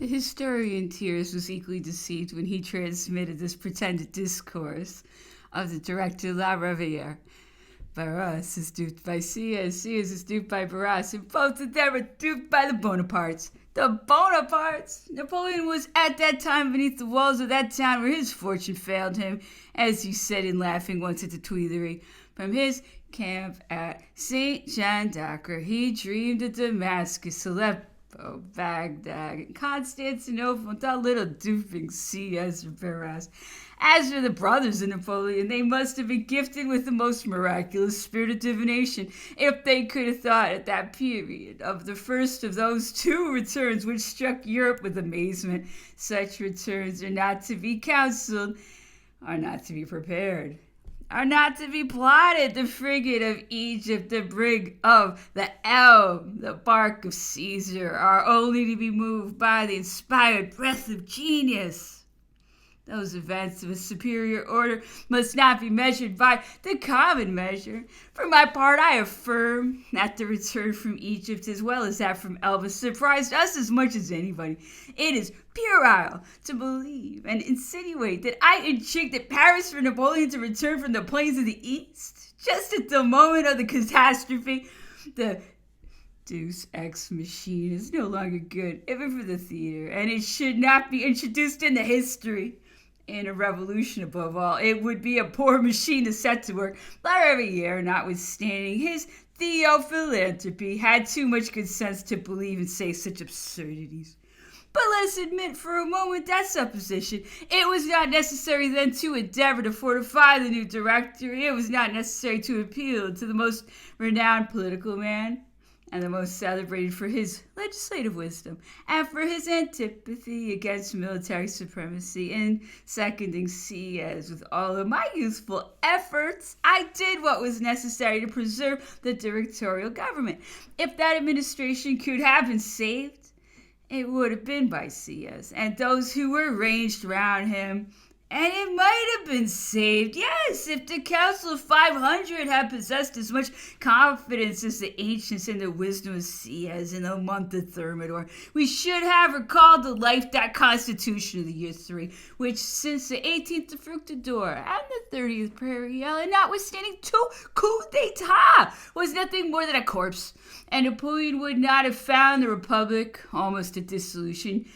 The historian Thiers was equally deceived when he transmitted this pretended discourse of the director La Riviere. Barras is duped by Sieyès is duped by Barras, and both of them are duped by the Bonapartes. The Bonapartes! Napoleon was at that time beneath the walls of that town where his fortune failed him, as he said in laughing once at the Tuileries. From his camp at Saint Jean d'Acre, he dreamed of Damascus, Aleppo, Baghdad, and Constantinople without little duping Sieyès or Barras. As for the brothers of Napoleon, they must have been gifted with the most miraculous spirit of divination, if they could have thought at that period of the first of those two returns which struck Europe with amazement. Such returns are not to be counseled, are not to be prepared, are not to be plotted. The frigate of Egypt, the brig of the Elbe, the bark of Caesar, are only to be moved by the inspired breath of genius. Those events of a superior order must not be measured by the common measure. For my part, I affirm that the return from Egypt, as well as that from Elba, surprised us as much as anybody. It is puerile to believe and insinuate that I entreated Paris for Napoleon to return from the plains of the East, just at the moment of the catastrophe. The Deus Ex Machina is no longer good, even for the theater, and it should not be introduced into history. In a revolution, above all, it would be a poor machine to set to work. La Riviere, notwithstanding his theophilanthropy, had too much good sense to believe and say such absurdities. But let's admit for a moment that supposition. It was not necessary then to endeavor to fortify the new directory. It was not necessary to appeal to the most renowned political man, and the most celebrated for his legislative wisdom and for his antipathy against military supremacy. In seconding Sieyès with all of my youthful efforts, I did what was necessary to preserve the dictatorial government. If that administration could have been saved, it would have been by Sieyès and those who were ranged round him. And it might have been saved, yes, if the Council of 500 had possessed as much confidence as the ancients in the wisdom of Sieyès in the month of Thermidor. We should have recalled to life that constitution of the year 3, which since the 18th of Fructidor and the 30th Prairial, and notwithstanding 2 coups d'etat, was nothing more than a corpse. And Napoleon would not have found the Republic almost a dissolution.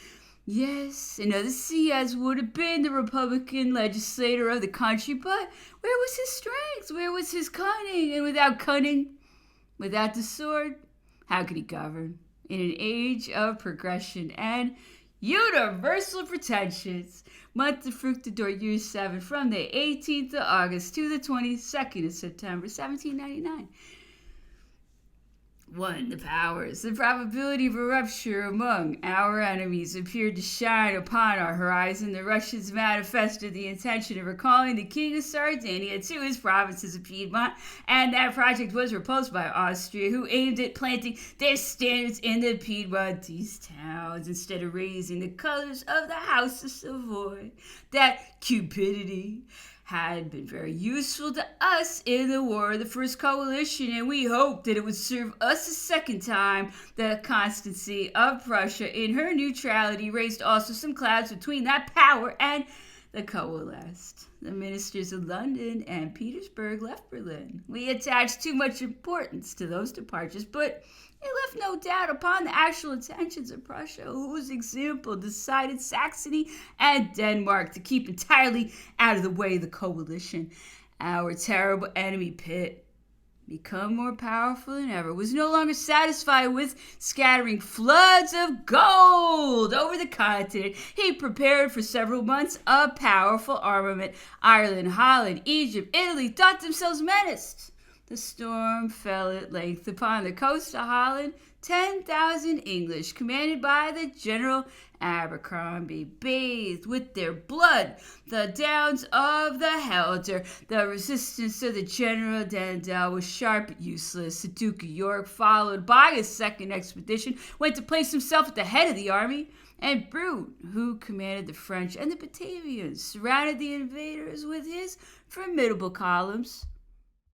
Yes, another Sieyès would have been the Republican legislator of the country, but where was his strength? Where was his cunning? And without cunning, without the sword, how could he govern? In an age of progression and universal pretensions. Month of Fructidor, year 7, from the 18th of August to the 22nd of September, 1799. 1. The powers. The probability of a rupture among our enemies appeared to shine upon our horizon. The Russians manifested the intention of recalling the King of Sardinia to his provinces of Piedmont, and that project was repulsed by Austria, who aimed at planting their standards in the Piedmontese towns instead of raising the colors of the House of Savoy. That cupidity had been very useful to us in the War of the First Coalition, and we hoped that it would serve us a second time. The constancy of Prussia in her neutrality raised also some clouds between that power and the coalesced. The ministers of London and Petersburg left Berlin. We attached too much importance to those departures, but it left no doubt upon the actual intentions of Prussia, whose example decided Saxony and Denmark to keep entirely out of the way of the coalition. Our terrible enemy Pitt, become more powerful than ever, was no longer satisfied with scattering floods of gold over the continent. He prepared for several months a powerful armament. Ireland, Holland, Egypt, Italy thought themselves menaced. The storm fell at length upon the coast of Holland. 10,000 English, commanded by the General Abercrombie, bathed with their blood the downs of the Helder. The resistance of the General Dandel was sharp but useless. The Duke of York, followed by a second expedition, went to place himself at the head of the army. And Brute, who commanded the French and the Batavians, surrounded the invaders with his formidable columns.